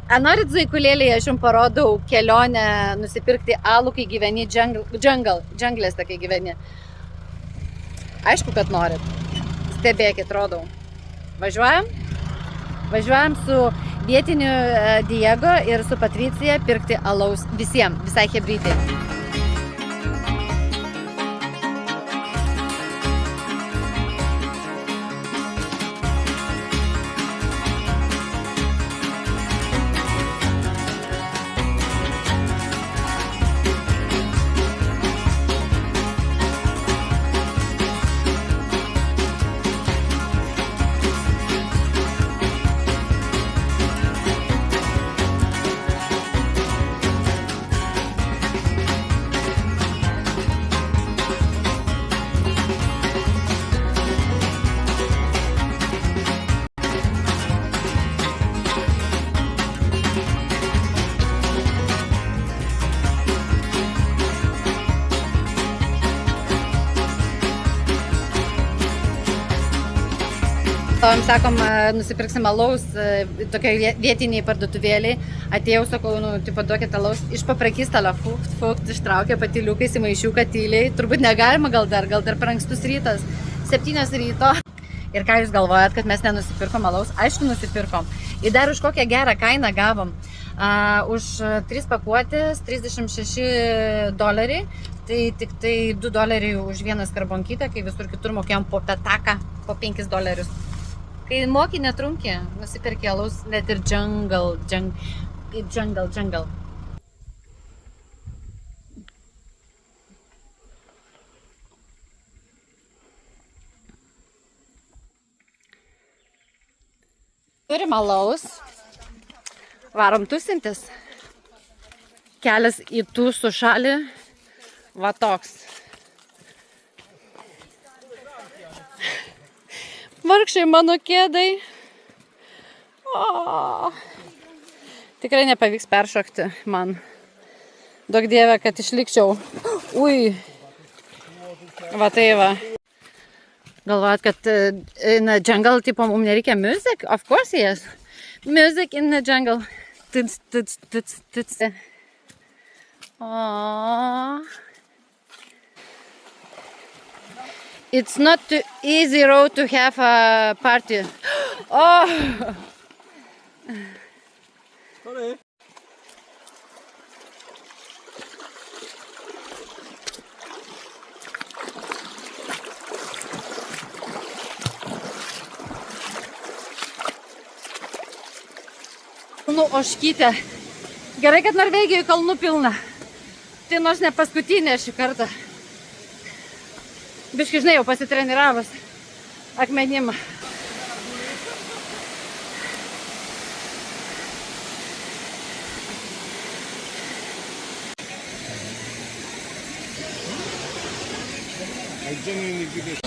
Norit Zaikulėlėje, aš jums parodau kelionę nusipirkti alų, kai gyveni džanglės, kai gyveni. Aišku, kad norit. Stebėkit, rodau. Važiuojam? Važiuojam su vietiniu Diego ir su Patricija pirkti alaus visiems, visai hebrytai. Sakom, nusipirksim alaus tokiai vietiniai parduotuvėliai. Atėjau, sakau, tipo, duokit alaus. Iš paprakystalio, fukt, ištraukė patyliukai, įmaišiuką tyliai. Turbūt negalima gal dar per ankstus rytas. 7 ryto. Ir ką jūs galvojat, kad mes nenusipirkom alaus? Aišku, nusipirkom. Ir dar už kokią gerą kainą gavom. Už 3 pakuotės $36. Tai tik tai $2 už vieną skarbonkytę, kai visur kitur mokėjom po petaką, po $5. Kai moki netrunki, nusipirki alaus net ir jungle. Turim alaus, varom tusintis. Kelias į Tūsų šalį, va toks. Vargšiai mano kėdai. Tikrai nepavyks peršokti man. Daug dieve, kad išlikčiau. Ui. Va tai va. Galvojat, kad in the jungle, tipo, mums nereikia music? Of course yes. Music in the jungle. Tuts. It's not too easy road to have a party. Oh! Sorry. Kalnų ožkytė. Gerai, kad Norvegijoje kalnų pilna. Tai nors ne paskutinė šį kartą. Biškai, žinai, jau pasitreniravus akmenim. I genuinely give it.